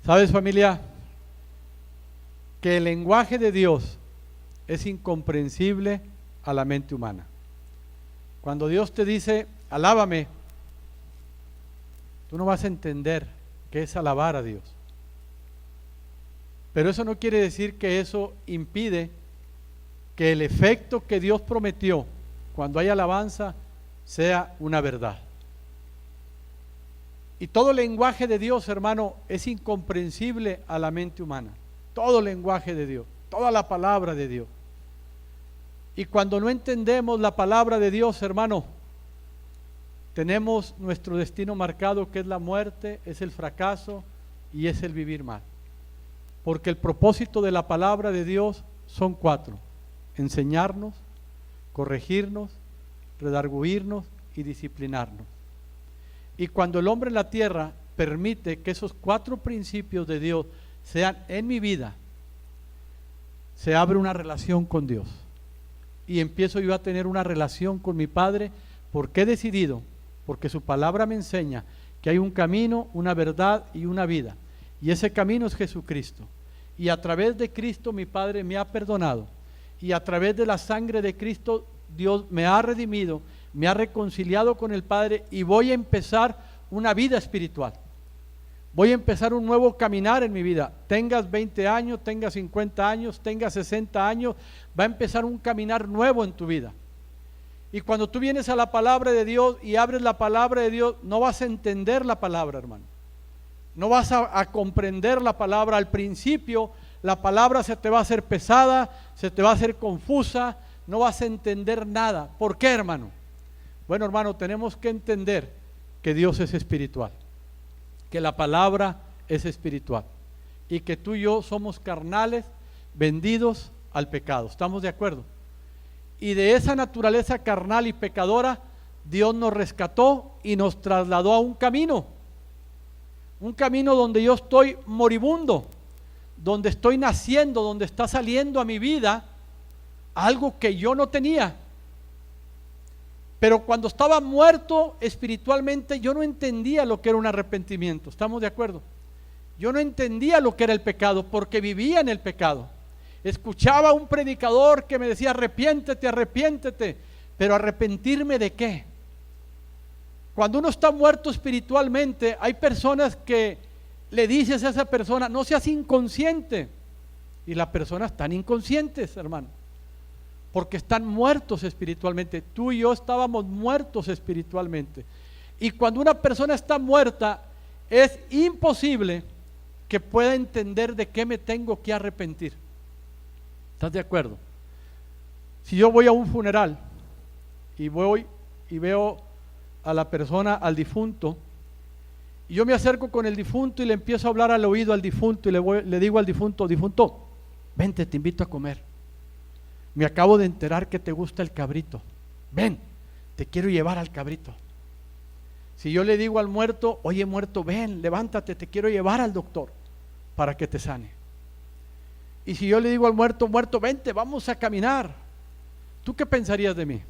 ¿Sabes, familia? Que el lenguaje de Dios es incomprensible a la mente humana. Cuando Dios te dice, alábame, tú no vas a entender qué es alabar a Dios. Pero eso no quiere decir que eso impide que el efecto que Dios prometió cuando hay alabanza sea una verdad. Y todo lenguaje de Dios, hermano, es incomprensible a la mente humana. Todo lenguaje de Dios, toda la palabra de Dios. Y cuando no entendemos la palabra de Dios, hermano, tenemos nuestro destino marcado, que es la muerte, es el fracaso y es el vivir mal. Porque el propósito de la palabra de Dios son 4: enseñarnos, corregirnos, redarguirnos y disciplinarnos. Y cuando el hombre en la tierra permite que esos 4 principios de Dios sean en mi vida, se abre una relación con Dios. Y empiezo yo a tener una relación con mi Padre, porque he decidido, porque su palabra me enseña que hay un camino, una verdad y una vida. Y ese camino es Jesucristo. Y a través de Cristo mi Padre me ha perdonado. Y a través de la sangre de Cristo Dios me ha redimido, me ha reconciliado con el Padre, y voy a empezar una vida espiritual. Voy a empezar un nuevo caminar en mi vida. Tengas 20 años, tengas 50 años, tengas 60 años, va a empezar un caminar nuevo en tu vida. Y cuando tú vienes a la palabra de Dios y abres la palabra de Dios, no vas a entender la palabra, hermano. No vas a comprender la palabra. Al principio la palabra se te va a hacer pesada, se te va a hacer confusa, no vas a entender nada. ¿Por qué, hermano? Bueno, hermano, tenemos que entender que Dios es espiritual, que la palabra es espiritual y que tú y yo somos carnales vendidos al pecado. ¿Estamos de acuerdo? Y de esa naturaleza carnal y pecadora, Dios nos rescató y nos trasladó a un camino donde yo estoy moribundo, donde estoy naciendo, donde está saliendo a mi vida algo que yo no tenía. Pero cuando estaba muerto espiritualmente, yo no entendía lo que era un arrepentimiento. ¿Estamos de acuerdo? Yo no entendía lo que era el pecado, porque vivía en el pecado. Escuchaba a un predicador que me decía, arrepiéntete, arrepiéntete. Pero ¿arrepentirme de qué? Cuando uno está muerto espiritualmente, hay personas que le dices a esa persona, no seas inconsciente. Y las personas están inconscientes, hermano, porque están muertos espiritualmente. Tú y yo estábamos muertos espiritualmente. Y cuando una persona está muerta, es imposible que pueda entender de qué me tengo que arrepentir. ¿Estás de acuerdo? Si yo voy a un funeral y voy y veo a la persona, al difunto, y yo me acerco con el difunto y le empiezo a hablar al oído al difunto y le digo al difunto, difunto, vente, te invito a comer. Me acabo de enterar que te gusta el cabrito. Ven, te quiero llevar al cabrito. Si yo le digo al muerto, oye muerto, ven, levántate, te quiero llevar al doctor para que te sane. Y si yo le digo al muerto, muerto, vente, vamos a caminar, ¿tú qué pensarías de mí?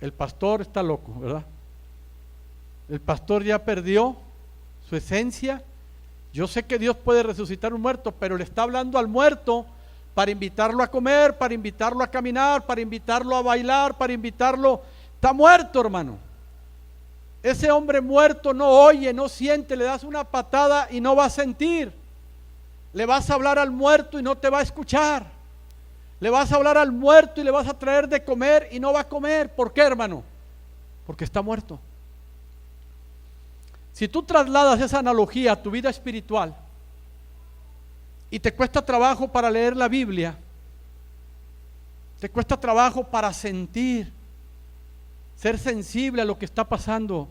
El pastor está loco, ¿verdad? El pastor ya perdió su esencia. Yo sé que Dios puede resucitar un muerto, pero le está hablando al muerto para invitarlo a comer, para invitarlo a caminar, para invitarlo a bailar, para invitarlo. Está muerto, hermano. Ese hombre muerto no oye, no siente. Le das una patada y no va a sentir. Le vas a hablar al muerto y no te va a escuchar. Le vas a hablar al muerto y le vas a traer de comer y no va a comer. ¿Por qué, hermano? Porque está muerto. Si tú trasladas esa analogía a tu vida espiritual y te cuesta trabajo para leer la Biblia, te cuesta trabajo para sentir, ser sensible a lo que está pasando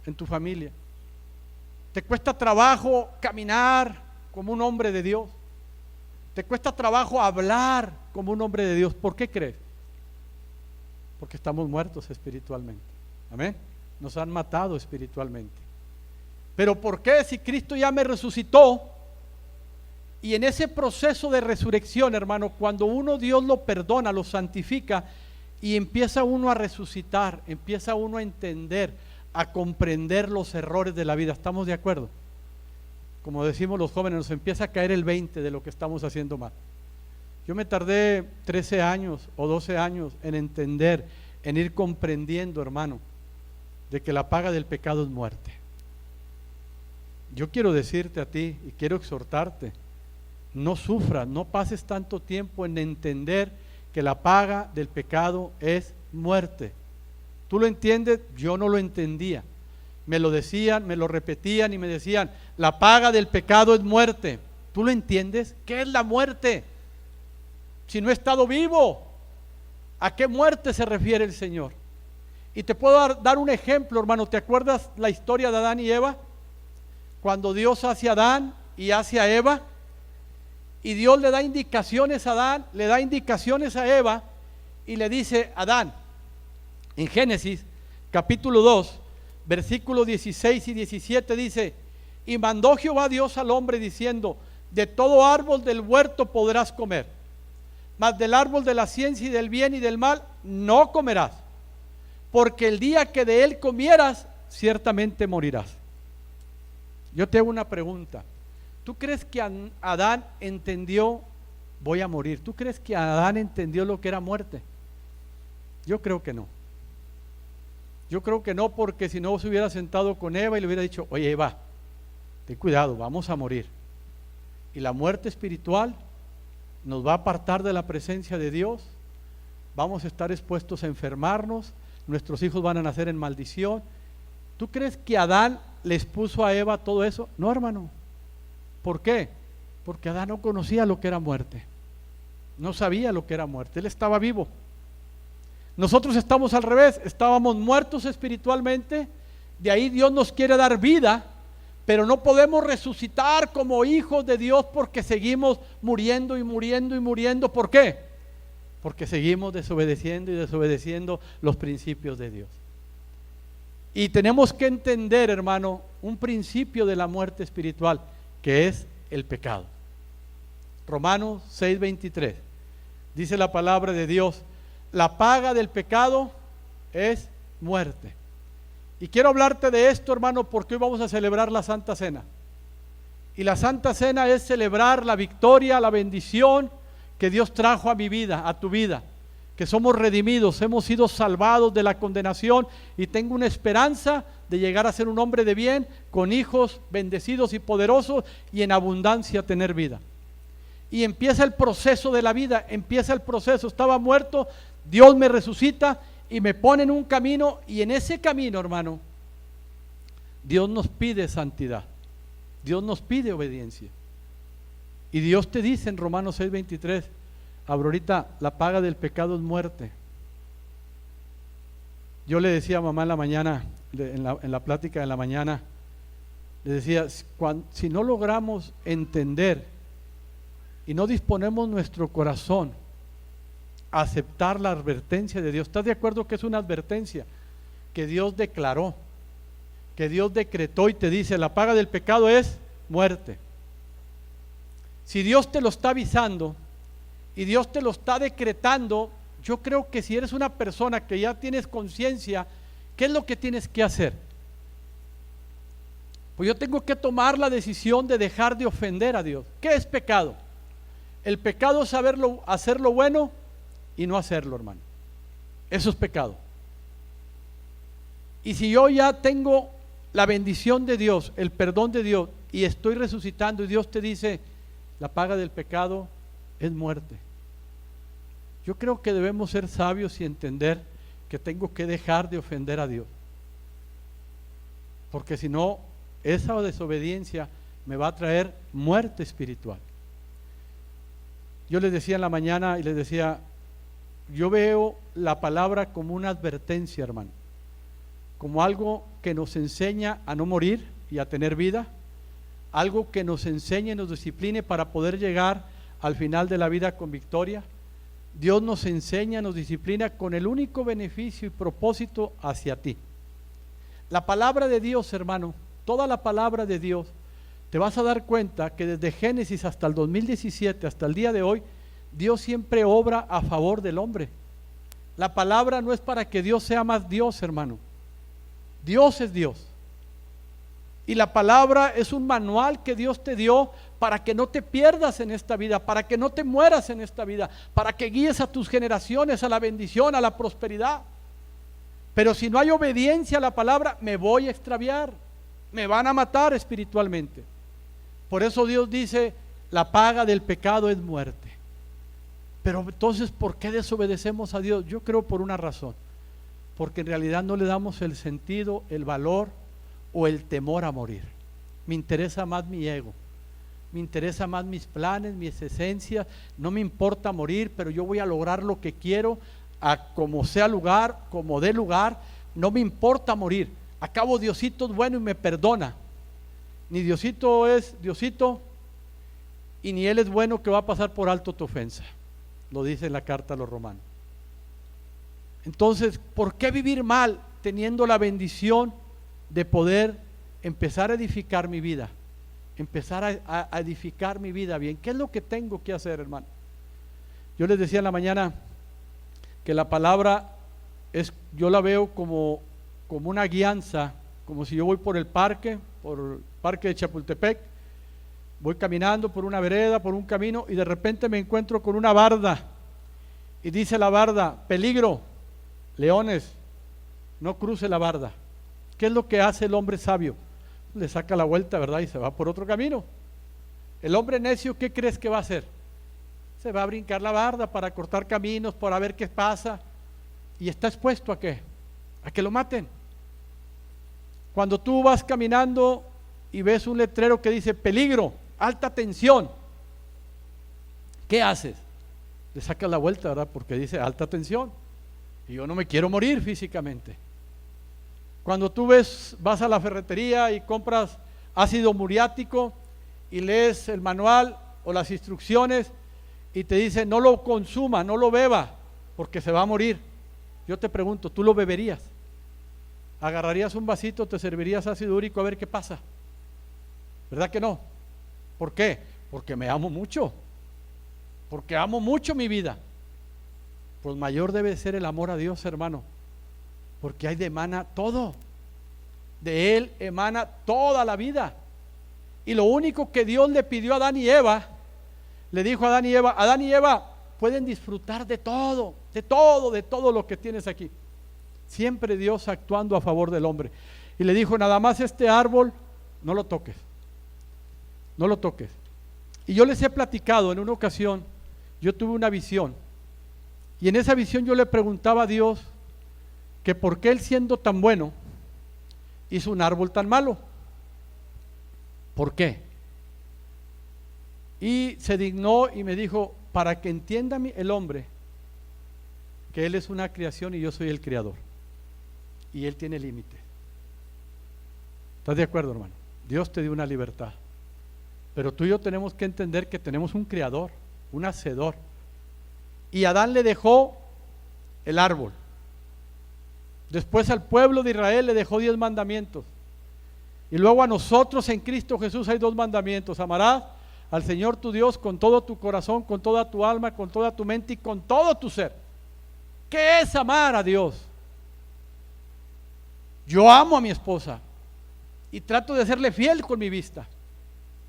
en tu familia, te cuesta trabajo caminar como un hombre de Dios, te cuesta trabajo hablar como un hombre de Dios, ¿por qué crees? Porque estamos muertos espiritualmente. Amén. Nos han matado espiritualmente. Pero ¿por qué? Si Cristo ya me resucitó, y en ese proceso de resurrección, hermano, cuando uno Dios lo perdona, lo santifica, y empieza uno a resucitar, empieza uno a entender, a comprender los errores de la vida. ¿Estamos de acuerdo? como decimos los jóvenes, nos empieza a caer el 20 de lo que estamos haciendo mal. Yo me tardé 13 años o 12 años en entender, en ir comprendiendo, hermano, de que la paga del pecado es muerte. Yo quiero decirte a ti y quiero exhortarte, no sufras, no pases tanto tiempo en entender que la paga del pecado es muerte. ¿Tú lo entiendes? Yo no lo entendía. Me lo decían, me lo repetían y me decían, la paga del pecado es muerte. ¿Tú lo entiendes? ¿Qué es la muerte? Si no he estado vivo, ¿a qué muerte se refiere el Señor? Y te puedo dar un ejemplo, hermano. ¿Te acuerdas la historia de Adán y Eva? Cuando Dios hace a Adán y hace a Eva, y Dios le da indicaciones a Adán, le da indicaciones a Eva, y le dice a Adán, en Génesis capítulo 2, versículos 16 y 17 dice, y mandó Jehová Dios al hombre diciendo, de todo árbol del huerto podrás comer, mas del árbol de la ciencia y del bien y del mal no comerás, porque el día que de él comieras, ciertamente morirás. Yo te hago una pregunta. ¿Tú crees que Adán entendió, voy a morir? ¿Tú crees que Adán entendió lo que era muerte? Yo creo que no. Yo creo que no, porque si no se hubiera sentado con Eva y le hubiera dicho, oye Eva, ten cuidado, vamos a morir. Y la muerte espiritual nos va a apartar de la presencia de Dios, vamos a estar expuestos a enfermarnos, nuestros hijos van a nacer en maldición. ¿Tú crees que Adán les puso a Eva todo eso? No, hermano. ¿Por qué? Porque Adán no conocía lo que era muerte, no sabía lo que era muerte, él estaba vivo. Nosotros estamos al revés, estábamos muertos espiritualmente, de ahí Dios nos quiere dar vida, pero no podemos resucitar como hijos de Dios porque seguimos muriendo y muriendo y muriendo. ¿Por qué? Porque seguimos desobedeciendo y desobedeciendo los principios de Dios. Y tenemos que entender, hermano, un principio de la muerte espiritual, que es el pecado. Romanos 6:23 dice la palabra de Dios, la paga del pecado es muerte. Y quiero hablarte de esto, hermano, porque hoy vamos a celebrar la Santa Cena. Y la Santa Cena es celebrar la victoria, la bendición que Dios trajo a mi vida, a tu vida, que somos redimidos, hemos sido salvados de la condenación y tengo una esperanza de llegar a ser un hombre de bien, con hijos bendecidos y poderosos y en abundancia tener vida. Y empieza el proceso de la vida, empieza el proceso. Estaba muerto, Dios me resucita y me pone en un camino, y en ese camino, hermano, Dios nos pide santidad, Dios nos pide obediencia. Y Dios te dice en Romanos 6:23, ahorita la paga del pecado es muerte. Yo le decía a mamá en la mañana, en la plática de la mañana, le decía, si no logramos entender y no disponemos nuestro corazón a aceptar la advertencia de Dios, ¿estás de acuerdo que es una advertencia que Dios declaró, que Dios decretó y te dice, la paga del pecado es muerte? Si Dios te lo está avisando y Dios te lo está decretando, yo creo que si eres una persona que ya tienes conciencia, ¿qué es lo que tienes que hacer? Pues yo tengo que tomar la decisión de dejar de ofender a Dios. ¿Qué es pecado? El pecado es hacer lo bueno y no hacerlo, hermano. Eso es pecado. Y si yo ya tengo la bendición de Dios, el perdón de Dios, y estoy resucitando, y Dios te dice, la paga del pecado es muerte, yo creo que debemos ser sabios y entender que tengo que dejar de ofender a Dios, porque si no, esa desobediencia me va a traer muerte espiritual. Yo les decía en la mañana y les decía, yo veo la palabra como una advertencia, hermano, como algo que nos enseña a no morir y a tener vida, algo que nos enseñe y nos discipline para poder llegar al final de la vida con victoria. Dios nos enseña, nos disciplina con el único beneficio y propósito hacia ti. La palabra de Dios, hermano, toda la palabra de Dios, te vas a dar cuenta que desde Génesis hasta el 2017, hasta el día de hoy, Dios siempre obra a favor del hombre. La palabra no es para que Dios sea más Dios, hermano. Dios es Dios. Y la palabra es un manual que Dios te dio para que no te pierdas en esta vida, para que no te mueras en esta vida, para que guíes a tus generaciones a la bendición, a la prosperidad. Pero si no hay obediencia a la palabra, me voy a extraviar, me van a matar espiritualmente. Por eso Dios dice, la paga del pecado es muerte. Pero entonces, ¿por qué desobedecemos a Dios? Yo creo por una razón, porque en realidad no le damos el sentido, el valor o el temor a morir. Me interesa más mi ego, me interesa más mis planes, mis esencias. No me importa morir, pero yo voy a lograr lo que quiero, a como sea lugar, como dé lugar. No me importa morir. Acabo, Diosito es bueno y me perdona. Ni Diosito es Diosito, y ni Él es bueno que va a pasar por alto tu ofensa. Lo dice en la carta a los Romanos. Entonces, ¿por qué vivir mal teniendo la bendición de poder empezar a edificar mi vida? Empezar a edificar mi vida bien. ¿Qué es lo que tengo que hacer, hermano? Yo les decía en la mañana que la palabra yo la veo como una guianza, como si yo voy por el parque de Chapultepec, voy caminando por una vereda, por un camino, y de repente me encuentro con una barda, y dice la barda, peligro, leones, no cruce la barda. ¿Qué es lo que hace el hombre sabio? Le saca la vuelta, ¿verdad? Y se va por otro camino. El hombre necio, ¿qué crees que va a hacer? Se va a brincar la barda para cortar caminos, para ver qué pasa, y está expuesto ¿a qué? A que lo maten. Cuando tú vas caminando y ves un letrero que dice peligro, alta tensión, ¿qué haces? Le sacas la vuelta, ¿verdad? Porque dice alta tensión, y yo no me quiero morir físicamente. Cuando tú vas a la ferretería y compras ácido muriático y lees el manual o las instrucciones y te dice no lo consuma, no lo beba, porque se va a morir. Yo te pregunto, ¿tú lo beberías? ¿Agarrarías un vasito, te servirías ácido úrico a ver qué pasa? ¿Verdad que no? ¿Por qué? Porque me amo mucho, porque amo mucho mi vida. Pues mayor debe ser el amor a Dios, hermano, porque ahí emana todo, de Él emana toda la vida. Y lo único que Dios le pidió a Adán y Eva, le dijo a Adán y Eva pueden disfrutar de todo lo que tienes aquí. Siempre Dios actuando a favor del hombre. Y le dijo, nada más este árbol, no lo toques, no lo toques. Y yo les he platicado en una ocasión, yo tuve una visión, y en esa visión yo le preguntaba a Dios que por qué Él, siendo tan bueno, hizo un árbol tan malo. ¿Por qué? Y se dignó y me dijo, para que entienda el hombre que Él es una creación y yo soy el creador, y Él tiene límites. ¿Estás de acuerdo, hermano? Dios te dio una libertad, pero tú y yo tenemos que entender que tenemos un creador, un hacedor. Y Adán le dejó el árbol. Después al pueblo de Israel le dejó 10 mandamientos. Y luego a nosotros en Cristo Jesús hay 2 mandamientos. Amarás al Señor tu Dios con todo tu corazón, con toda tu alma, con toda tu mente y con todo tu ser. ¿Qué es amar a Dios? Yo amo a mi esposa y trato de serle fiel con mi vista.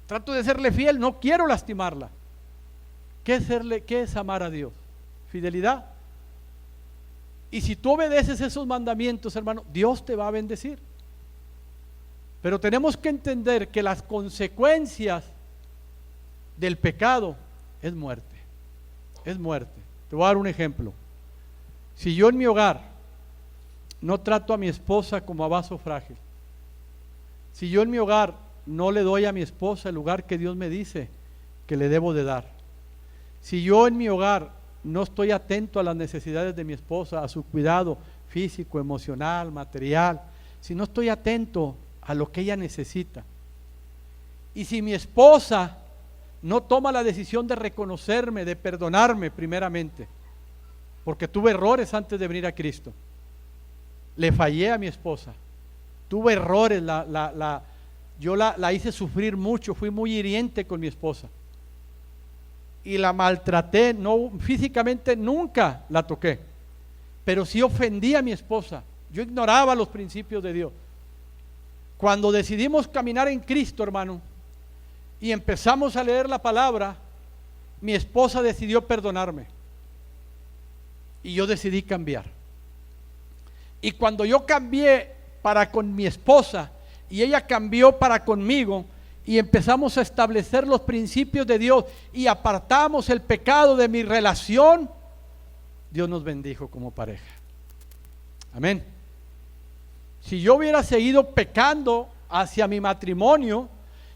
Trato de serle fiel, no quiero lastimarla. ¿Qué es amar a Dios? Fidelidad. Y si tú obedeces esos mandamientos, hermano, Dios te va a bendecir. Pero tenemos que entender que las consecuencias del pecado es muerte. Es muerte. Te voy a dar un ejemplo. Si yo en mi hogar no trato a mi esposa como a vaso frágil, si yo en mi hogar no le doy a mi esposa el lugar que Dios me dice que le debo de dar, si yo en mi hogar no estoy atento a las necesidades de mi esposa, a su cuidado físico, emocional, material, si no estoy atento a lo que ella necesita, y si mi esposa no toma la decisión de reconocerme, de perdonarme primeramente, porque tuve errores antes de venir a Cristo, le fallé a mi esposa, tuve errores, yo la hice sufrir mucho, fui muy hiriente con mi esposa y la maltraté, no físicamente, nunca la toqué, pero sí ofendí a mi esposa. Yo ignoraba los principios de Dios. Cuando decidimos caminar en Cristo, hermano, y empezamos a leer la palabra, mi esposa decidió perdonarme y yo decidí cambiar. Y cuando yo cambié para con mi esposa y ella cambió para conmigo y empezamos a establecer los principios de Dios y apartamos el pecado de mi relación, Dios nos bendijo como pareja. Amén. Si yo hubiera seguido pecando hacia mi matrimonio,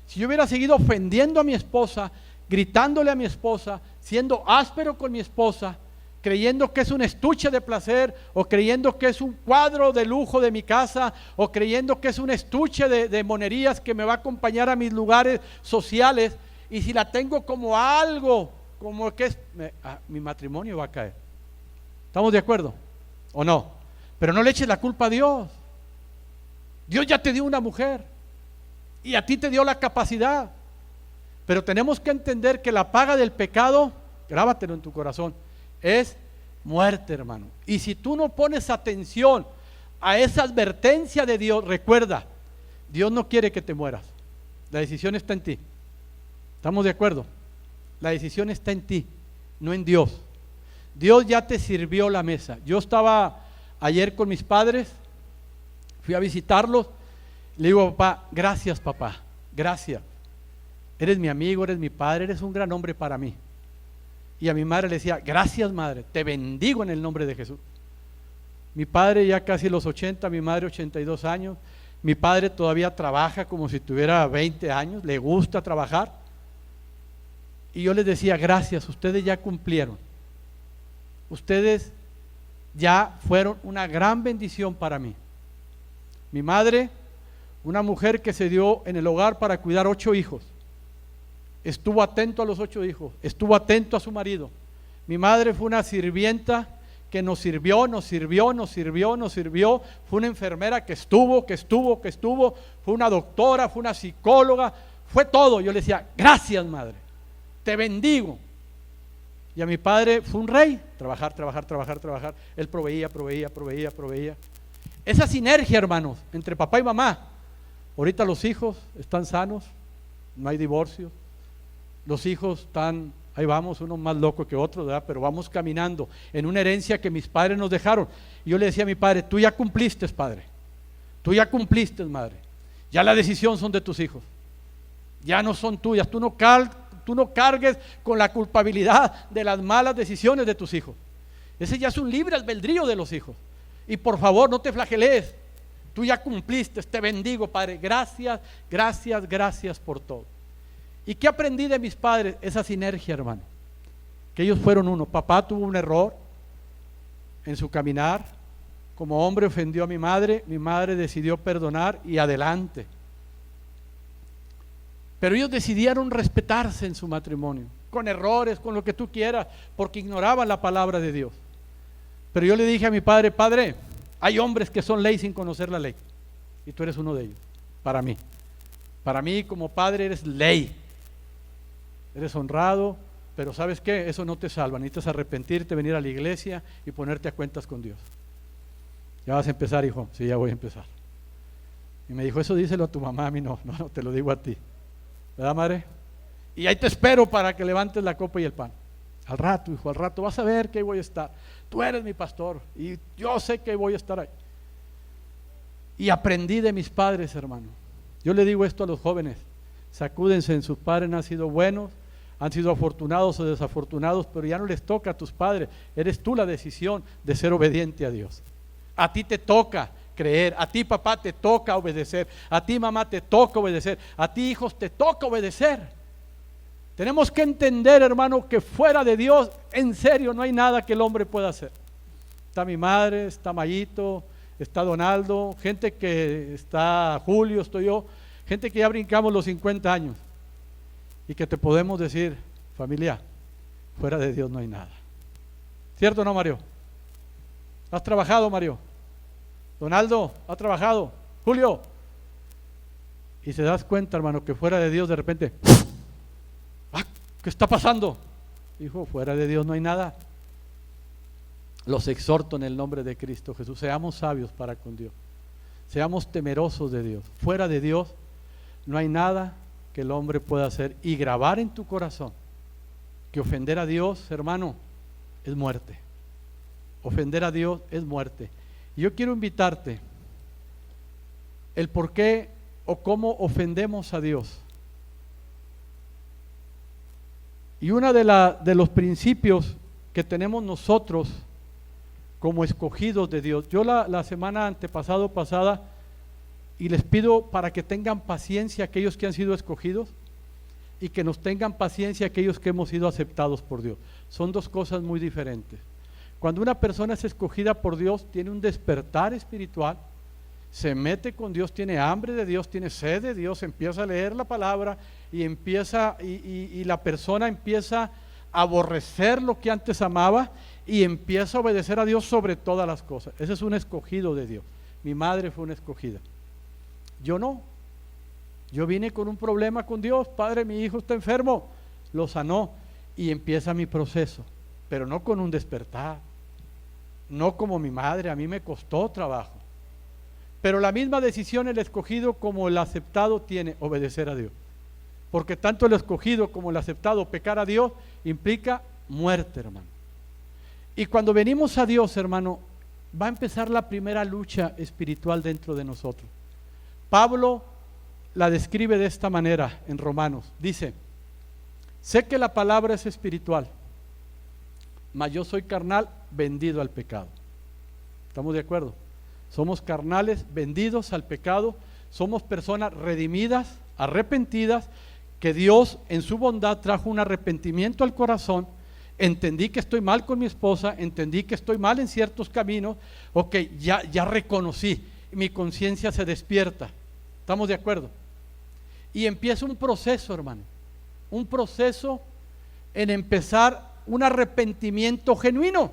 si yo hubiera seguido ofendiendo a mi esposa, gritándole a mi esposa, siendo áspero con mi esposa, creyendo que es un estuche de placer, o creyendo que es un cuadro de lujo de mi casa, o creyendo que es un estuche de monerías que me va a acompañar a mis lugares sociales, y si la tengo como algo, como que es, mi matrimonio va a caer. ¿Estamos de acuerdo? ¿O no? Pero no le eches la culpa a Dios. Dios ya te dio una mujer y a ti te dio la capacidad, pero tenemos que entender que la paga del pecado, grábatelo en tu corazón, es muerte, hermano. Y si tú no pones atención a esa advertencia de Dios, recuerda, Dios no quiere que te mueras. La decisión está en ti. ¿Estamos de acuerdo? La decisión está en ti, no en Dios. Dios ya te sirvió la mesa. Yo estaba ayer con mis padres, fui a visitarlos, le digo, papá, gracias, gracias. Eres mi amigo, eres mi padre, eres un gran hombre para mí. Y a mi madre le decía, gracias, madre, te bendigo en el nombre de Jesús. Mi padre ya casi los 80, mi madre 82 años. Mi padre todavía trabaja como si tuviera 20 años, le gusta trabajar. Y yo les decía, gracias, ustedes ya cumplieron. Ustedes ya fueron una gran bendición para mí. Mi madre, una mujer que se dio en el hogar para cuidar 8 hijos. Estuvo atento a los 8 hijos, estuvo atento a su marido. Mi madre fue una sirvienta que nos sirvió, fue una enfermera que estuvo, fue una doctora, fue una psicóloga, fue todo. Yo le decía, gracias, madre, te bendigo. Y a mi padre fue un rey, trabajar. Él proveía. Esa sinergia, hermanos, entre papá y mamá. Ahorita los hijos están sanos, no hay divorcio. Los hijos están, ahí vamos, uno más loco que otro, ¿verdad? Pero vamos caminando en una herencia que mis padres nos dejaron. Y yo le decía a mi padre, tú ya cumpliste, padre. Tú ya cumpliste, madre. Ya la decisión son de tus hijos. Ya no son tuyas. Tú no cargues con la culpabilidad de las malas decisiones de tus hijos. Ese ya es un libre albedrío de los hijos. Y por favor, no te flagelees. Tú ya cumpliste, te bendigo, Padre. Gracias por todo. ¿Y qué aprendí de mis padres? Esa sinergia, hermano. Que ellos fueron uno. Papá tuvo un error en su caminar. Como hombre ofendió a mi madre decidió perdonar y adelante. Pero ellos decidieron respetarse en su matrimonio, con errores, con lo que tú quieras, porque ignoraban la palabra de Dios. Pero yo le dije a mi padre, padre, hay hombres que son ley sin conocer la ley, y tú eres uno de ellos, para mí como padre eres ley, eres honrado, pero ¿sabes qué? Eso no te salva, necesitas arrepentirte, venir a la iglesia y ponerte a cuentas con Dios. ¿Ya vas a empezar, hijo? Sí, ya voy a empezar. Y me dijo, eso díselo a tu mamá, a mí no, te lo digo a ti. ¿Verdad, madre? Y ahí te espero para que levantes la copa y el pan. Al rato, hijo, al rato vas a ver que ahí voy a estar. Tú eres mi pastor y yo sé que voy a estar ahí. Y aprendí de mis padres, hermano. Yo le digo esto a los jóvenes, sacúdense, en sus padres han sido buenos, han sido afortunados o desafortunados, pero ya no les toca a tus padres, eres tú la decisión de ser obediente a Dios. A ti te toca creer, a ti papá te toca obedecer, a ti mamá te toca obedecer, a ti hijos te toca obedecer. Tenemos que entender, hermano, que fuera de Dios, en serio, no hay nada que el hombre pueda hacer. Está mi madre, está Mayito, está Donaldo, gente que está Julio, estoy yo, gente que ya brincamos los 50 años y que te podemos decir, familia, fuera de Dios no hay nada. ¿Cierto o no, Mario? ¿Has trabajado, Mario? Donaldo, ¿ha trabajado? Julio. Y se das cuenta, hermano, que fuera de Dios de repente, ¿qué está pasando? Hijo, fuera de Dios no hay nada. Los exhorto en el nombre de Cristo Jesús, seamos sabios para con Dios. Seamos temerosos de Dios. Fuera de Dios no hay nada que el hombre pueda hacer. Y grabar en tu corazón que ofender a Dios, hermano, es muerte. Ofender a Dios es muerte. Y yo quiero invitarte el por qué o cómo ofendemos a Dios. Y uno de los principios que tenemos nosotros como escogidos de Dios. Yo la semana pasada, y les pido para que tengan paciencia aquellos que han sido escogidos y que nos tengan paciencia aquellos que hemos sido aceptados por Dios. Son dos cosas muy diferentes. Cuando una persona es escogida por Dios, tiene un despertar espiritual, se mete con Dios, tiene hambre de Dios, tiene sed de Dios, empieza a leer la palabra y la persona empieza a aborrecer lo que antes amaba y empieza a obedecer a Dios sobre todas las cosas. Ese es un escogido de Dios. Mi madre fue una escogida. Yo no. Yo vine con un problema con Dios. Padre, mi hijo está enfermo. Lo sanó y empieza mi proceso, pero no con un despertar. No como mi madre, a mí me costó trabajo. Pero la misma decisión el escogido como el aceptado tiene: obedecer a Dios. Porque tanto el escogido como el aceptado, pecar a Dios implica muerte, hermano. Y cuando venimos a Dios, hermano, va a empezar la primera lucha espiritual dentro de nosotros. Pablo la describe de esta manera en Romanos. Dice: sé que la palabra es espiritual, mas yo soy carnal, vendido al pecado. ¿Estamos de acuerdo? Somos carnales, vendidos al pecado. Somos personas redimidas, arrepentidas, que Dios en su bondad trajo un arrepentimiento al corazón. Entendí que estoy mal con mi esposa, entendí que estoy mal en ciertos caminos. Ok, ya reconocí, mi conciencia se despierta. ¿Estamos de acuerdo? Y empieza un proceso, hermano, un proceso en empezar un arrepentimiento genuino.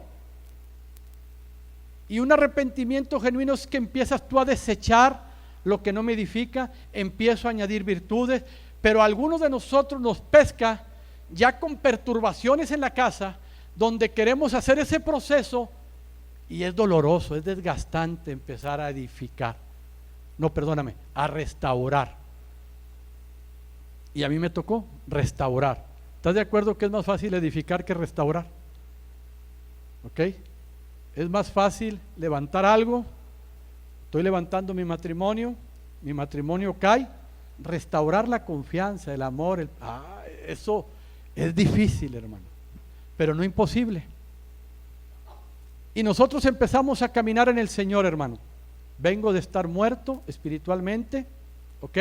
Y un arrepentimiento genuino es que empiezas tú a desechar lo que no me edifica, empiezo a añadir virtudes, pero a algunos de nosotros nos pesca ya con perturbaciones en la casa, donde queremos hacer ese proceso y es doloroso, es desgastante empezar a edificar. No, perdóname, a restaurar. Y a mí me tocó restaurar. ¿Estás de acuerdo que es más fácil edificar que restaurar? ¿Ok? Es más fácil levantar algo. Estoy levantando mi matrimonio cae. Restaurar la confianza, el amor, eso es difícil, hermano, pero no imposible. Y nosotros empezamos a caminar en el Señor, hermano. Vengo de estar muerto espiritualmente, ¿ok?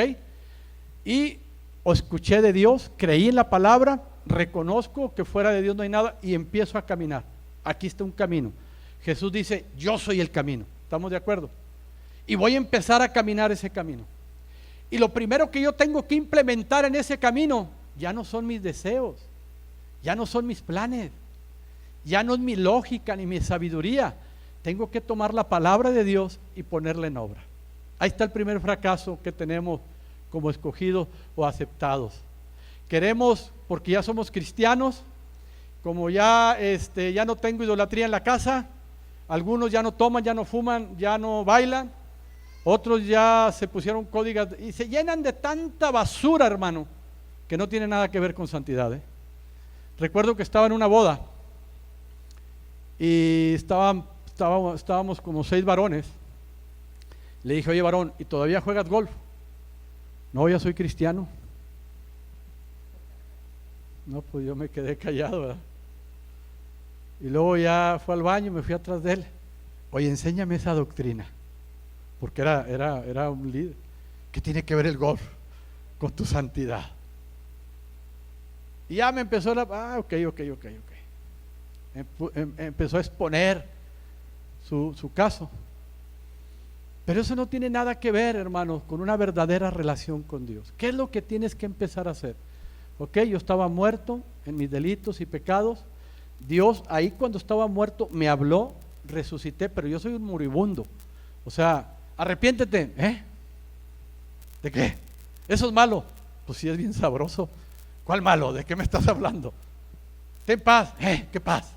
Y escuché de Dios, creí en la palabra, reconozco que fuera de Dios no hay nada y empiezo a caminar. Aquí está un camino. Jesús dice: yo soy el camino. ¿Estamos de acuerdo? Y voy a empezar a caminar ese camino. Y lo primero que yo tengo que implementar en ese camino ya no son mis deseos, ya no son mis planes, ya no es mi lógica ni mi sabiduría. Tengo que tomar la palabra de Dios y ponerla en obra. Ahí está el primer fracaso que tenemos como escogidos o aceptados. Queremos, porque ya somos cristianos, como ya no tengo idolatría en la casa, algunos ya no toman, ya no fuman, ya no bailan, otros ya se pusieron códigos y se llenan de tanta basura, hermano, que no tiene nada que ver con santidad. Recuerdo que estaba en una boda y estábamos como 6 varones. Le dije: oye, varón, ¿y todavía juegas golf? No, ya soy cristiano. No, pues yo me quedé callado, ¿verdad? Y luego ya fue al baño, me fui atrás de él. Oye, enséñame esa doctrina, porque era un líder. ¿Qué tiene que ver el golf con tu santidad? Y ya me empezó ok. Empezó a exponer su caso. Pero eso no tiene nada que ver, hermanos, con una verdadera relación con Dios. ¿Qué es lo que tienes que empezar a hacer? Ok, yo estaba muerto en mis delitos y pecados. Dios ahí cuando estaba muerto me habló, resucité, pero yo soy un moribundo. O sea, arrepiéntete. ¿De qué? Eso es malo. Pues sí, es bien sabroso. ¿Cuál malo? ¿De qué me estás hablando? Ten paz. ¿Qué paz?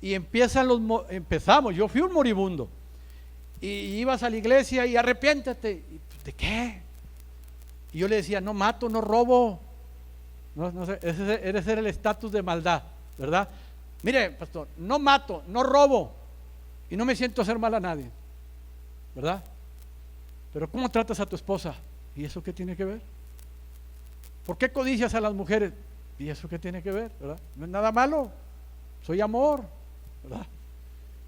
Y empezamos, yo fui un moribundo. y ibas a la iglesia y arrepiéntete. ¿De qué? Y yo le decía, no mato, no robo. No sé, ese era el estatus de maldad, ¿verdad? Mire, pastor, no mato, no robo y no me siento hacer mal a nadie, ¿verdad? Pero ¿cómo tratas a tu esposa? ¿Y eso qué tiene que ver? ¿Por qué codicias a las mujeres? ¿Y eso qué tiene que ver? ¿Verdad? No es nada malo, soy amor, ¿verdad?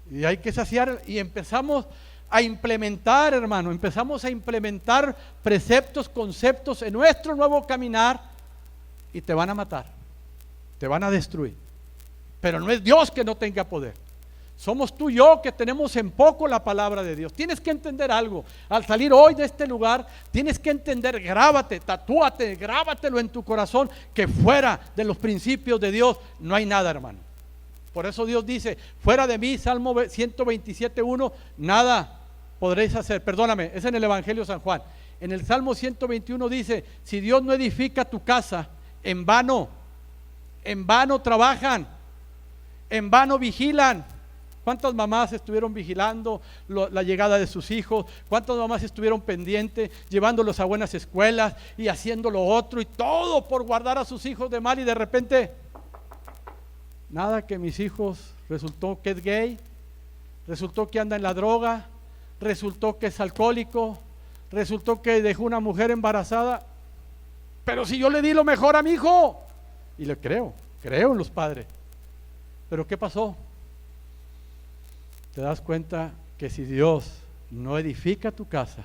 Y hay que saciar, y empezamos a implementar, hermano, empezamos a implementar preceptos, conceptos en nuestro nuevo caminar, y te van a matar, te van a destruir. Pero no es Dios que no tenga poder. Somos tú y yo que tenemos en poco la palabra de Dios. Tienes que entender algo. Al salir hoy de este lugar, tienes que entender, grábate, tatúate, grábatelo en tu corazón, que fuera de los principios de Dios no hay nada, hermano. Por eso Dios dice, fuera de mí, Salmo 127:1, nada podréis hacer. Perdóname, es en el Evangelio de San Juan. En el Salmo 121 dice, si Dios no edifica tu casa, en vano trabajan, en vano vigilan. ¿Cuántas mamás estuvieron vigilando la llegada de sus hijos? ¿Cuántas mamás estuvieron pendientes, llevándolos a buenas escuelas y haciendo lo otro y todo por guardar a sus hijos de mal? Y de repente, nada, que mis hijos resultó que es gay, resultó que anda en la droga, resultó que es alcohólico, resultó que dejó una mujer embarazada. Pero si yo le di lo mejor a mi hijo, y le creo en los padres. Pero ¿qué pasó? Te das cuenta que si Dios no edifica tu casa,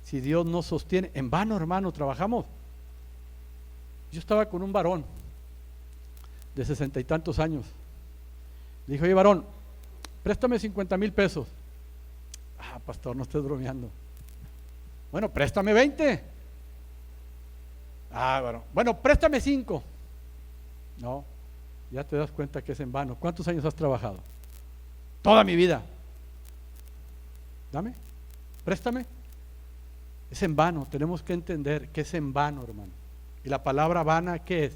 si Dios no sostiene, en vano, hermano, trabajamos. Yo estaba con un varón de 60 y tantos años. Le dije, oye, varón, préstame 50,000 pesos. Ah, pastor, no estés bromeando. Bueno, préstame 20. Ah, bueno, préstame 5. No, ya te das cuenta que es en vano. ¿Cuántos años has trabajado? Toda mi vida. Dame, préstame. Es en vano. Tenemos que entender que es en vano, hermano. Y la palabra vana, ¿qué es?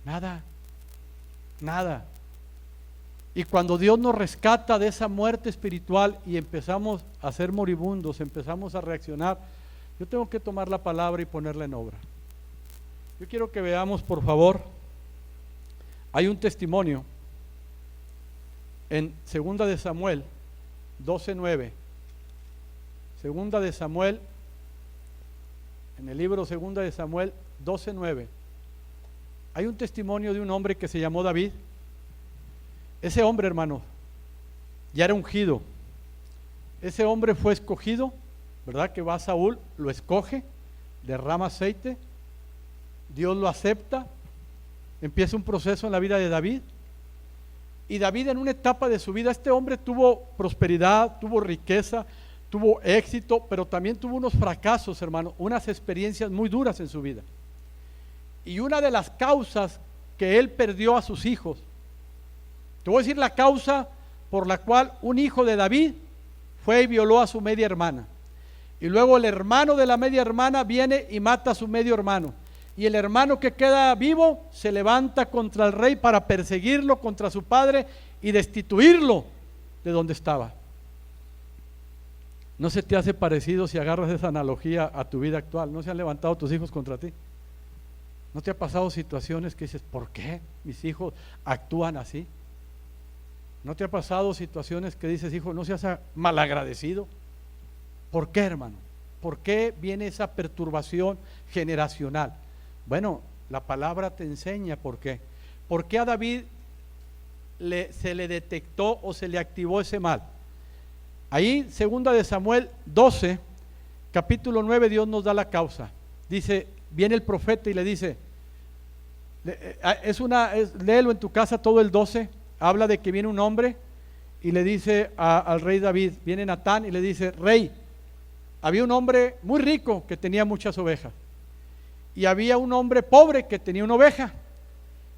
Nada, nada. Y cuando Dios nos rescata de esa muerte espiritual y empezamos a ser moribundos, empezamos a reaccionar, yo tengo que tomar la palabra y ponerla en obra. Yo quiero que veamos, por favor, hay un testimonio en 2 de Samuel 12:9. 2 de Samuel, en el libro 2 de Samuel 12:9. Hay un testimonio de un hombre que se llamó David. Ese hombre, hermano, ya era ungido. Ese hombre fue escogido, ¿verdad? Que va a Saúl, lo escoge, derrama aceite, Dios lo acepta, empieza un proceso en la vida de David. Y David, en una etapa de su vida, este hombre tuvo prosperidad, tuvo riqueza, tuvo éxito, pero también tuvo unos fracasos, hermano, unas experiencias muy duras en su vida. Y una de las causas que él perdió a sus hijos, te voy a decir la causa por la cual un hijo de David fue y violó a su media hermana. Y luego el hermano de la media hermana viene y mata a su medio hermano. Y el hermano que queda vivo se levanta contra el rey para perseguirlo, contra su padre y destituirlo de donde estaba. ¿No se te hace parecido si agarras esa analogía a tu vida actual? ¿No se han levantado tus hijos contra ti? ¿No te ha pasado situaciones que dices, ¿por qué mis hijos actúan así? ¿No te ha pasado situaciones que dices, hijo, no seas malagradecido? ¿Por qué, hermano? ¿Por qué viene esa perturbación generacional? Bueno, la palabra te enseña por qué. ¿Por qué a David se le detectó o se le activó ese mal? Ahí, 2 de Samuel 12, capítulo 9, Dios nos da la causa. Dice, viene el profeta y le dice, léelo en tu casa todo el 12, habla de que viene un hombre y le dice al rey David, viene Natán y le dice, rey, había un hombre muy rico que tenía muchas ovejas. Y había un hombre pobre que tenía una oveja.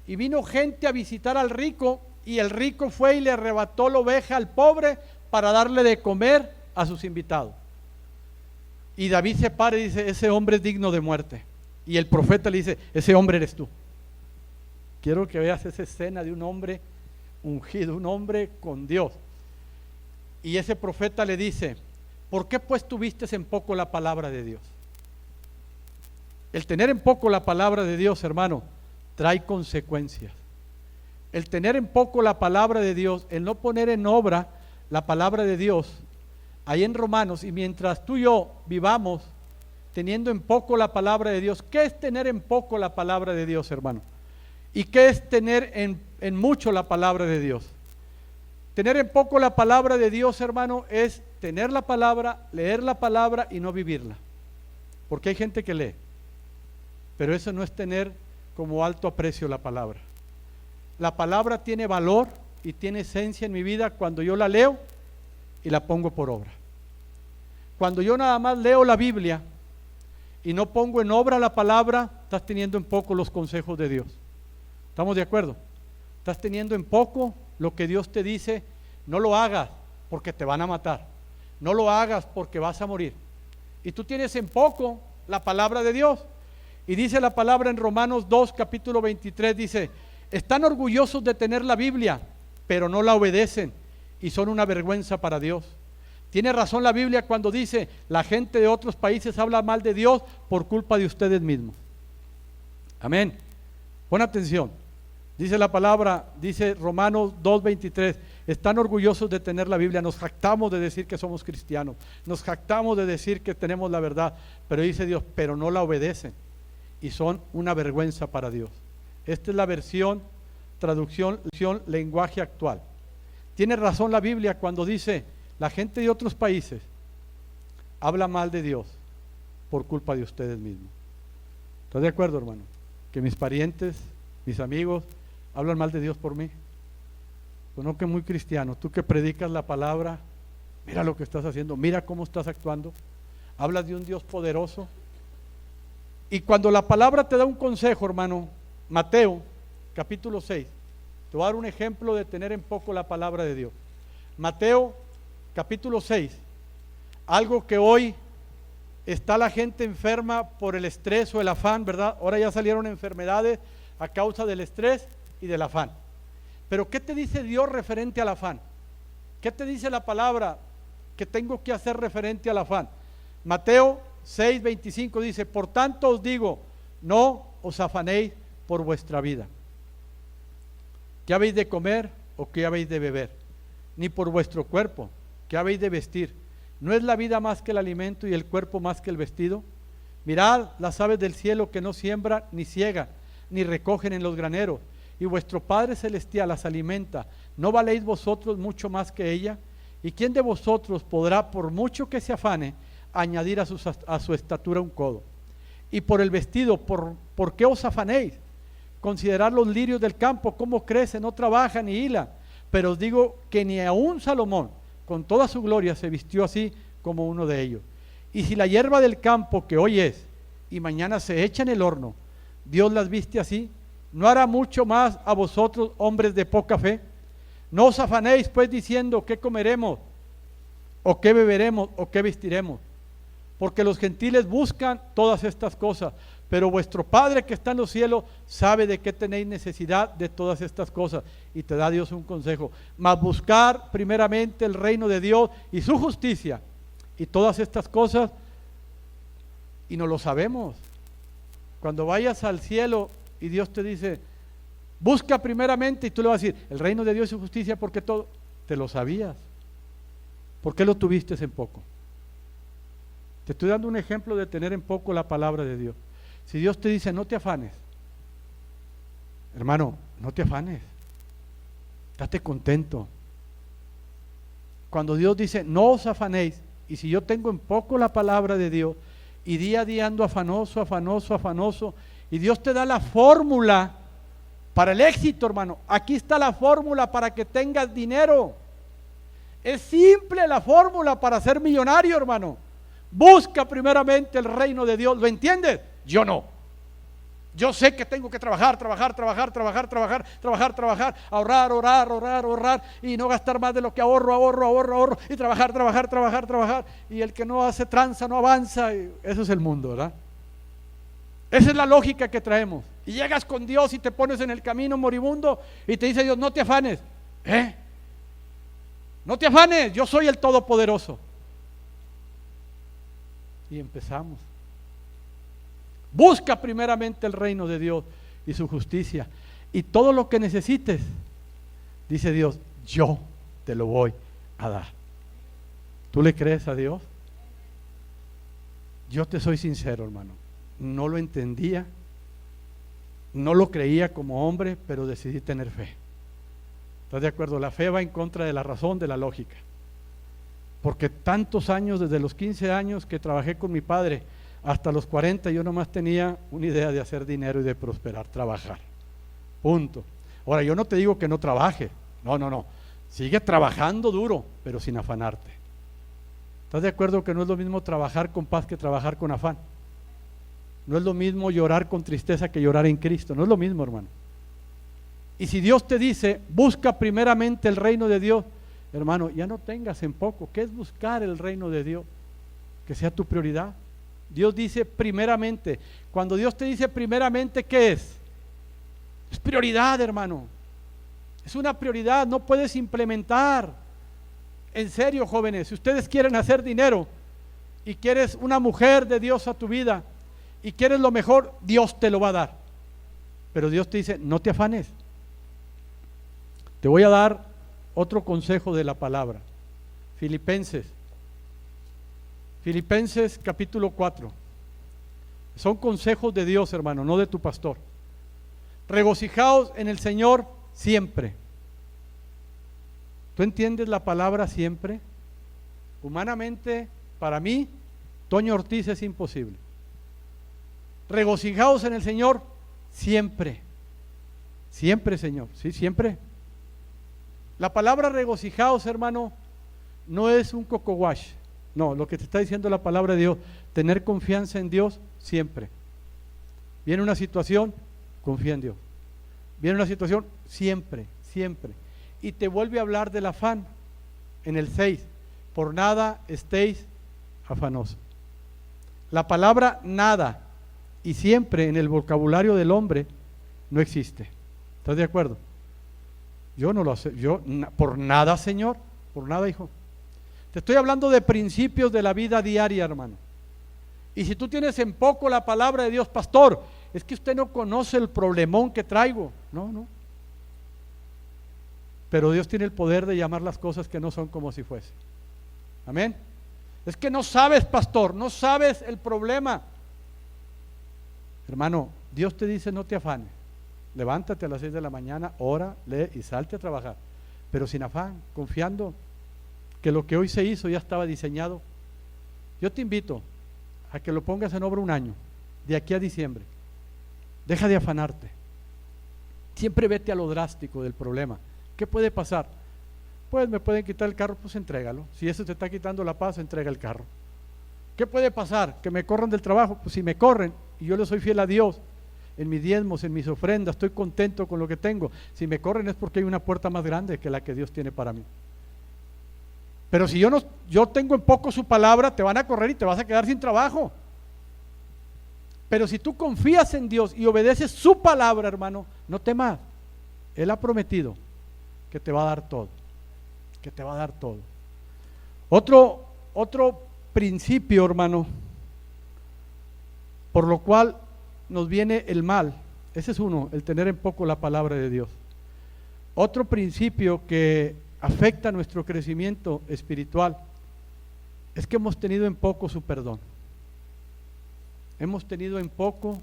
Y vino gente a visitar al rico, y el rico fue y le arrebató la oveja al pobre para darle de comer a sus invitados. Y David se para y dice, ese hombre es digno de muerte. Y el profeta le dice, ese hombre eres tú. Quiero que veas esa escena de un hombre ungido, un hombre con Dios. Y ese profeta le dice, ¿Por qué pues tuviste en poco la palabra de Dios? El tener en poco la palabra de Dios, hermano, trae consecuencias. El tener en poco la palabra de Dios, el no poner en obra la palabra de Dios, ahí en Romanos, y mientras tú y yo vivamos teniendo en poco la palabra de Dios, ¿qué es tener en poco la palabra de Dios, hermano? ¿Y qué es tener en mucho la palabra de Dios? Tener en poco la palabra de Dios, hermano, es tener la palabra, leer la palabra y no vivirla. Porque hay gente que lee, pero eso no es tener como alto aprecio la palabra. La palabra tiene valor y tiene esencia en mi vida cuando yo la leo y la pongo por obra. Cuando yo nada más leo la Biblia y no pongo en obra la palabra, estás teniendo en poco los consejos de Dios. ¿Estamos de acuerdo? Estás teniendo en poco lo que Dios te dice. No lo hagas porque te van a matar. No lo hagas porque vas a morir. Y tú tienes en poco la palabra de Dios. Y dice la palabra en Romanos 2, capítulo 23, dice: están orgullosos de tener la Biblia, pero no la obedecen y son una vergüenza para Dios. Tiene razón la Biblia cuando dice: la gente de otros países habla mal de Dios por culpa de ustedes mismos. Amén. Pon atención. Dice la palabra, dice Romanos 2:23, están orgullosos de tener la Biblia, nos jactamos de decir que somos cristianos, nos jactamos de decir que tenemos la verdad, pero dice Dios, pero no la obedecen y son una vergüenza para Dios. Esta es la traducción, lenguaje actual. Tiene razón la Biblia cuando dice: la gente de otros países habla mal de Dios por culpa de ustedes mismos. ¿Estás de acuerdo, hermano? Que mis parientes, mis amigos, hablan mal de Dios por mí. Pues no, que muy cristiano, tú que predicas la palabra, mira lo que estás haciendo, mira cómo estás actuando, hablas de un Dios poderoso. Y cuando la palabra te da un consejo, hermano, Mateo capítulo 6, te voy a dar un ejemplo de tener en poco la palabra de Dios. Mateo capítulo 6, algo que hoy está la gente enferma por el estrés o el afán, ¿verdad? Ahora ya salieron enfermedades a causa del estrés y del afán. Pero ¿qué te dice Dios referente al afán? ¿Qué te dice la palabra que tengo que hacer referente al afán? Mateo 6:25 dice: por tanto os digo, no os afanéis por vuestra vida, ¿qué habéis de comer o qué habéis de beber? Ni por vuestro cuerpo, ¿qué habéis de vestir? ¿No es la vida más que el alimento y el cuerpo más que el vestido? Mirad las aves del cielo, que no siembran ni ciegan ni recogen en los graneros, y vuestro Padre Celestial las alimenta. ¿No valéis vosotros mucho más que ella? ¿Y quién de vosotros podrá, por mucho que se afane, añadir a su estatura un codo? Y por el vestido, ¿por qué os afanéis? Considerad los lirios del campo, cómo crecen, no trabajan ni hilan. Pero os digo que ni aun Salomón, con toda su gloria, se vistió así como uno de ellos. Y si la hierba del campo, que hoy es y mañana se echa en el horno, Dios las viste así, ¿no hará mucho más a vosotros, hombres de poca fe? No os afanéis pues diciendo: ¿qué comeremos? ¿O qué beberemos? ¿O qué vestiremos? Porque los gentiles buscan todas estas cosas, pero vuestro Padre que está en los cielos sabe de qué tenéis necesidad de todas estas cosas. Y te da Dios un consejo: mas buscar primeramente el reino de Dios y su justicia, y todas estas cosas, y no lo sabemos. Cuando vayas al cielo y Dios te dice: busca primeramente, y tú le vas a decir: el reino de Dios y su justicia, porque todo, te lo sabías. ¿Por qué lo tuviste en poco? Te estoy dando un ejemplo de tener en poco la palabra de Dios. Si Dios te dice: no te afanes, hermano, no te afanes, date contento. Cuando Dios dice: no os afanéis, y si yo tengo en poco la palabra de Dios, y día a día ando afanoso, y Dios te da la fórmula para el éxito, hermano. Aquí está la fórmula para que tengas dinero. Es simple la fórmula para ser millonario, hermano. Busca primeramente el reino de Dios. ¿Lo entiendes? Yo no. Yo sé que tengo que trabajar, ahorrar y no gastar más de lo que ahorro y trabajar. Y el que no hace tranza no avanza. Eso es el mundo, ¿verdad? Esa es la lógica que traemos. Y llegas con Dios y te pones en el camino moribundo y te dice Dios: no te afanes. No te afanes, yo soy el Todopoderoso. Y empezamos. Busca primeramente el reino de Dios y su justicia. Y todo lo que necesites, dice Dios, yo te lo voy a dar. ¿Tú le crees a Dios? Yo te soy sincero, hermano. No lo entendía, no lo creía como hombre, pero decidí tener fe. ¿Estás de acuerdo? La fe va en contra de la razón, de la lógica. Porque tantos años, desde los 15 años que trabajé con mi padre, hasta los 40, yo nomás tenía una idea de hacer dinero y de prosperar, trabajar. Punto. Ahora, yo no te digo que no trabaje. No. Sigue trabajando duro, pero sin afanarte. ¿Estás de acuerdo que no es lo mismo trabajar con paz que trabajar con afán? No es lo mismo llorar con tristeza que llorar en Cristo. No es lo mismo, hermano. Y si Dios te dice, busca primeramente el reino de Dios, hermano, ya no tengas en poco. ¿Qué es buscar el reino de Dios? Que sea tu prioridad. Dios dice primeramente. Cuando Dios te dice primeramente, ¿qué es? Es prioridad, hermano. Es una prioridad, no puedes implementar. En serio, jóvenes, si ustedes quieren hacer dinero y quieres una mujer de Dios a tu vida y quieres lo mejor, Dios te lo va a dar. Pero Dios te dice, no te afanes. Te voy a dar otro consejo de la palabra. Filipenses capítulo 4. Son consejos de Dios, hermano, no de tu pastor. Regocijaos en el Señor siempre. ¿Tú entiendes la palabra siempre? Humanamente, para mí, Toño Ortiz es imposible. Regocijaos en el Señor siempre. Siempre, Señor. Sí, siempre. La palabra regocijaos, hermano, no es un coco wash. No, lo que te está diciendo la palabra de Dios, tener confianza en Dios siempre. Viene una situación, confía en Dios. Viene una situación, siempre. Y te vuelve a hablar del afán en el 6. Por nada estéis afanosos. La palabra nada y siempre en el vocabulario del hombre no existe. ¿Estás de acuerdo? Yo no lo sé. Por nada, Señor. Por nada, hijo. Te estoy hablando de principios de la vida diaria, hermano. Y si tú tienes en poco la palabra de Dios, pastor, es que usted no conoce el problemón que traigo. No. Pero Dios tiene el poder de llamar las cosas que no son como si fuese. Amén. Es que no sabes, pastor, no sabes el problema. Hermano, Dios te dice no te afanes. Levántate a las 6 de la mañana, ora, lee y salte a trabajar. Pero sin afán, confiando que lo que hoy se hizo ya estaba diseñado. Yo te invito a que lo pongas en obra un año, de aquí a diciembre. Deja de afanarte. Siempre vete a lo drástico del problema. ¿Qué puede pasar? Pues me pueden quitar el carro, pues entrégalo. Si eso te está quitando la paz, entrega el carro. ¿Qué puede pasar? Que me corran del trabajo. Pues si me corren y yo le soy fiel a Dios, en mis diezmos, en mis ofrendas, estoy contento con lo que tengo. Si me corren es porque hay una puerta más grande que la que Dios tiene para mí. Pero si yo tengo en poco su palabra, te van a correr y te vas a quedar sin trabajo. Pero si tú confías en Dios y obedeces su palabra, hermano, no temas. Él ha prometido que te va a dar todo. Que te va a dar todo. Otro principio, hermano, por lo cual nos viene el mal. Ese es uno, el tener en poco la palabra de Dios. Otro principio que afecta nuestro crecimiento espiritual es que hemos tenido en poco su perdón. Hemos tenido en poco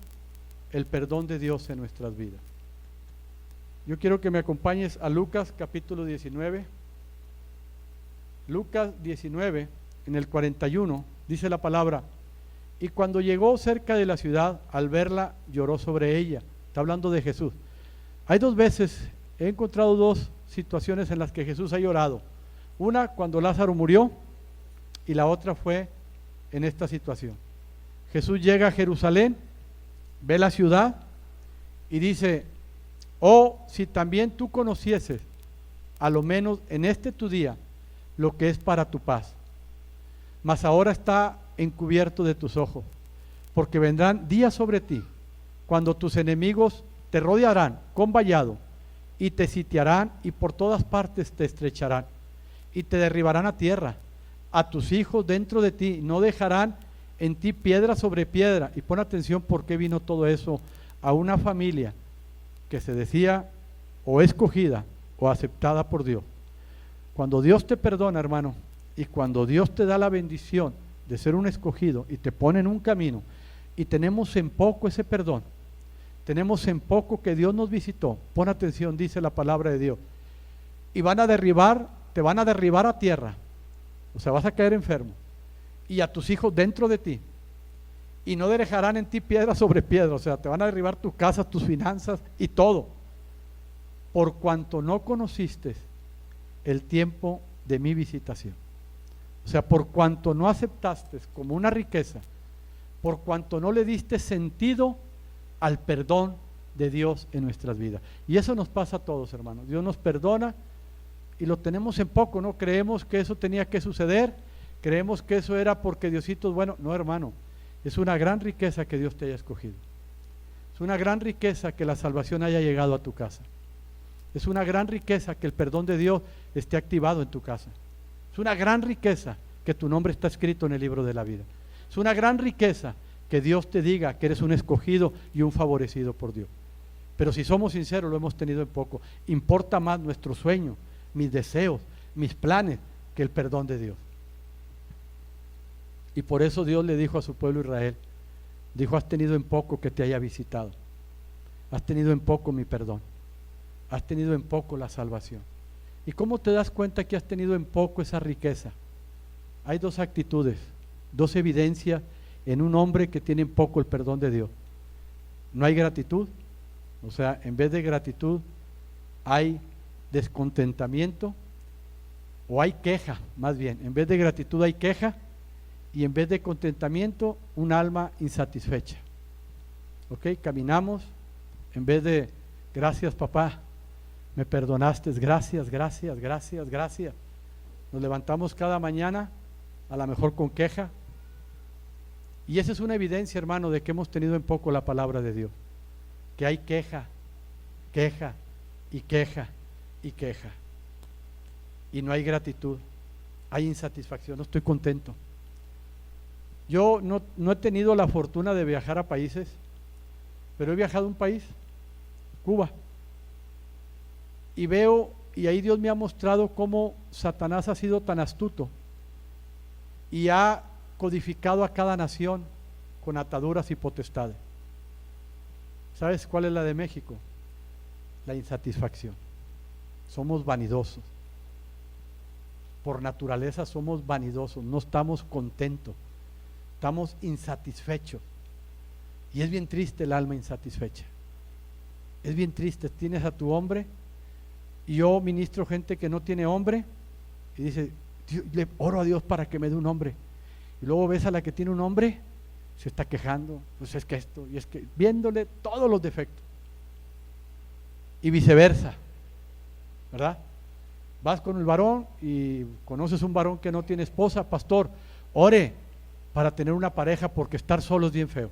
el perdón de Dios en nuestras vidas. Yo quiero que me acompañes a Lucas capítulo 19. Lucas 19, en el 41, dice la palabra: y cuando llegó cerca de la ciudad, al verla, lloró sobre ella. Está hablando de Jesús. Hay dos veces, he encontrado dos situaciones en las que Jesús ha llorado. Una cuando Lázaro murió y la otra fue en esta situación. Jesús llega a Jerusalén, ve la ciudad y dice: oh, si también tú conocieses, a lo menos en este tu día, lo que es para tu paz. Mas ahora está encubierto de tus ojos, porque vendrán días sobre ti, cuando tus enemigos te rodearán con vallado, y te sitiarán, y por todas partes te estrecharán, y te derribarán a tierra, a tus hijos dentro de ti, no dejarán en ti piedra sobre piedra. Y pon atención por qué vino todo eso a una familia que se decía o escogida o aceptada por Dios. Cuando Dios te perdona, hermano, y cuando Dios te da la bendición de ser un escogido y te pone en un camino, y tenemos en poco ese perdón, tenemos en poco que Dios nos visitó, pon atención, dice la palabra de Dios, y te van a derribar a tierra, o sea, vas a caer enfermo, y a tus hijos dentro de ti, y no dejarán en ti piedra sobre piedra, o sea, te van a derribar tu casa, tus finanzas y todo, por cuanto no conociste el tiempo de mi visitación. O sea, por cuanto no aceptaste como una riqueza, por cuanto no le diste sentido al perdón de Dios en nuestras vidas. Y eso nos pasa a todos, hermanos. Dios nos perdona y lo tenemos en poco, ¿no? Creemos que eso tenía que suceder, creemos que eso era porque Diosito es bueno. No, hermano, es una gran riqueza que Dios te haya escogido. Es una gran riqueza que la salvación haya llegado a tu casa. Es una gran riqueza que el perdón de Dios esté activado en tu casa. Es una gran riqueza que tu nombre está escrito en el libro de la vida. Es una gran riqueza que Dios te diga que eres un escogido y un favorecido por Dios. Pero si somos sinceros, lo hemos tenido en poco. Importa más nuestro sueño, mis deseos, mis planes, que el perdón de Dios. Y por eso Dios le dijo a su pueblo Israel, dijo: has tenido en poco que te haya visitado, has tenido en poco mi perdón, has tenido en poco la salvación. ¿Y cómo te das cuenta que has tenido en poco esa riqueza? Hay dos actitudes, dos evidencias en un hombre que tiene en poco el perdón de Dios. No hay gratitud, o sea, en vez de gratitud hay descontentamiento, o hay queja, más bien, en vez de gratitud hay queja, y en vez de contentamiento, un alma insatisfecha. ¿Ok? Caminamos, en vez de gracias papá, me perdonaste, gracias, gracias, gracias, gracias. Nos levantamos cada mañana, a lo mejor con queja. Y esa es una evidencia, hermano, de que hemos tenido en poco la palabra de Dios. Que hay queja, queja y queja y queja. Y no hay gratitud, hay insatisfacción, no estoy contento. Yo no he tenido la fortuna de viajar a países, pero he viajado a un país, Cuba. Y veo, y ahí Dios me ha mostrado cómo Satanás ha sido tan astuto y ha codificado a cada nación con ataduras y potestades. ¿Sabes cuál es la de México? La insatisfacción. Somos vanidosos. Por naturaleza somos vanidosos, no estamos contentos, estamos insatisfechos. Y es bien triste el alma insatisfecha. Es bien triste. Tienes a tu hombre, y yo ministro gente que no tiene hombre, y dice, le oro a Dios para que me dé un hombre. Y luego ves a la que tiene un hombre, se está quejando, pues es que esto, y es que, viéndole todos los defectos. Y viceversa, ¿verdad? Vas con el varón y conoces un varón que no tiene esposa, pastor, ore para tener una pareja porque estar solo es bien feo.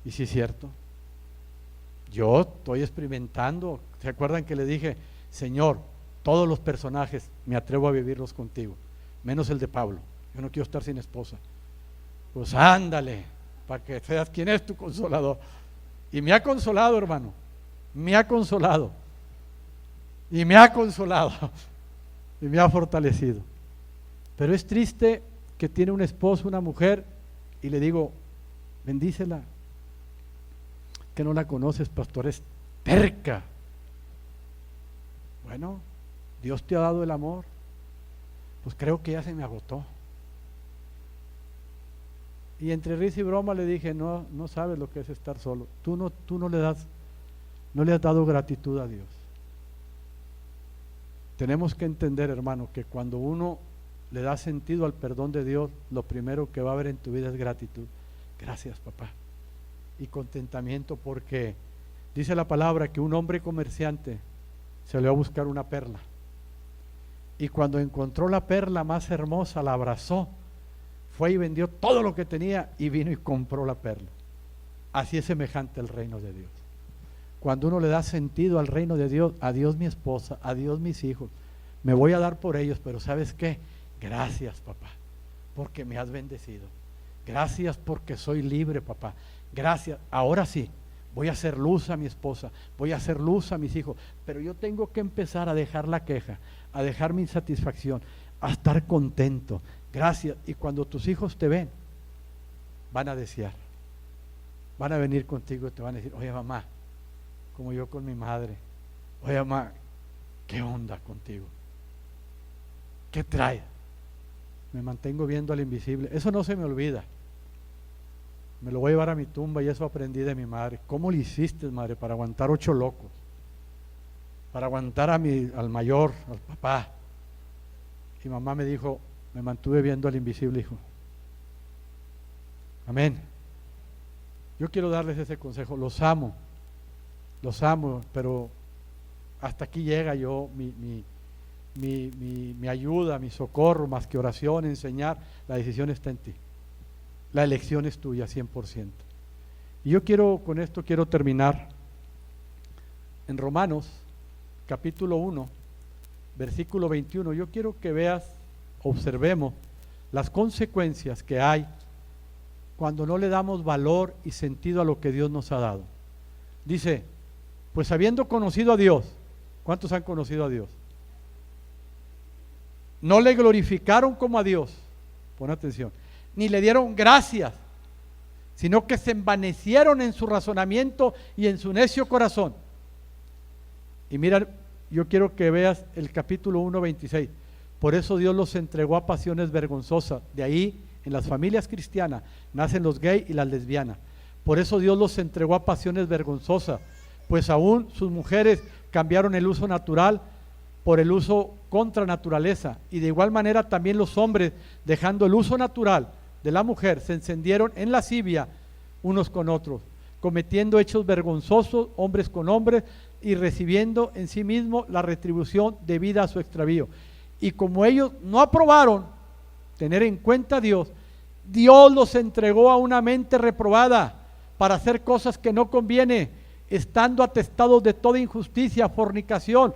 Y sí es cierto. Yo estoy experimentando. ¿Se acuerdan que le dije, Señor, todos los personajes me atrevo a vivirlos contigo, menos el de Pablo? Yo no quiero estar sin esposa. Pues ándale, para que seas quien es tu consolador. Y me ha consolado, hermano, me ha consolado. Y me ha consolado. Y me ha fortalecido. Pero es triste que tiene un esposo, una mujer, y le digo, bendícela. Que no la conoces, pastor, es terca. Bueno, Dios te ha dado el amor. Pues creo que ya se me agotó. Y entre risa y broma le dije, no sabes lo que es estar solo. Tú no le has dado gratitud a Dios. Tenemos que entender, hermano, que cuando uno le da sentido al perdón de Dios, lo primero que va a haber en tu vida es gratitud. Gracias, papá. Y contentamiento, porque dice la palabra que un hombre comerciante se le va a buscar una perla, y cuando encontró la perla más hermosa, la abrazó, fue y vendió todo lo que tenía y vino y compró la perla. Así es semejante el reino de Dios. Cuando uno le da sentido al reino de Dios, adiós mi esposa, adiós mis hijos, me voy a dar por ellos, pero ¿sabes qué? Gracias, papá, porque me has bendecido. Gracias porque soy libre, papá. Gracias. Ahora sí, voy a hacer luz a mi esposa, voy a hacer luz a mis hijos, pero yo tengo que empezar a dejar la queja, a dejar mi insatisfacción, a estar contento. Gracias. Y cuando tus hijos te ven, van a desear, van a venir contigo y te van a decir: oye, mamá, como yo con mi madre, oye, mamá, ¿qué onda contigo? ¿Qué trae? Me mantengo viendo al invisible. Eso no se me olvida. Me lo voy a llevar a mi tumba, y eso aprendí de mi madre. ¿Cómo le hiciste, madre, para aguantar 8 locos? Para aguantar al mayor, al papá. Y mamá me dijo, me mantuve viendo al invisible, hijo. Amén. Yo quiero darles ese consejo. Los amo, pero hasta aquí llega yo, mi ayuda, mi socorro, más que oración, enseñar. La decisión está en ti. La elección es tuya 100%. Y yo con esto quiero terminar en Romanos capítulo 1, versículo 21. Yo quiero que veas, observemos las consecuencias que hay cuando no le damos valor y sentido a lo que Dios nos ha dado. Dice, pues habiendo conocido a Dios, ¿cuántos han conocido a Dios? No le glorificaron como a Dios, pon atención, ni le dieron gracias, sino que se envanecieron en su razonamiento y en su necio corazón. Y mira, yo quiero que veas el capítulo 1:26. Por eso Dios los entregó a pasiones vergonzosas. De ahí, en las familias cristianas, nacen los gays y las lesbianas. Por eso Dios los entregó a pasiones vergonzosas, pues aún sus mujeres cambiaron el uso natural por el uso contra naturaleza. Y de igual manera también los hombres, dejando el uso natural de la mujer, se encendieron en lascivia unos con otros, cometiendo hechos vergonzosos hombres con hombres, y recibiendo en sí mismo la retribución debida a su extravío. Y como ellos no aprobaron tener en cuenta a Dios, Dios los entregó a una mente reprobada para hacer cosas que no conviene, estando atestados de toda injusticia, fornicación,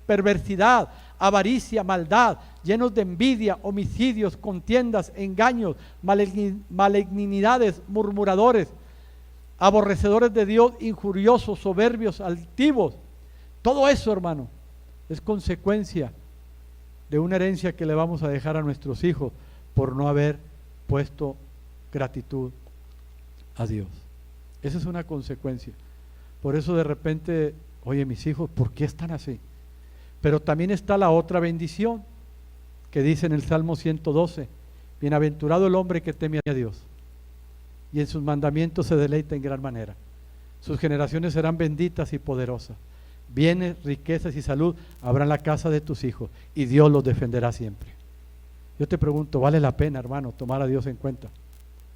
perversidad, avaricia, maldad, llenos de envidia, homicidios, contiendas, engaños, malignidades, murmuradores, aborrecedores de Dios, injuriosos, soberbios, altivos. Todo eso, hermano, es consecuencia de una herencia que le vamos a dejar a nuestros hijos por no haber puesto gratitud a Dios. Esa es una consecuencia. Por eso de repente, oye, mis hijos, ¿por qué están así? Pero también está la otra bendición que dice en el Salmo 112, bienaventurado el hombre que teme a Dios y en sus mandamientos se deleita en gran manera. Sus generaciones serán benditas y poderosas. Bienes, riquezas y salud habrá en la casa de tus hijos y Dios los defenderá siempre. Yo te pregunto, ¿vale la pena, hermano, tomar a Dios en cuenta?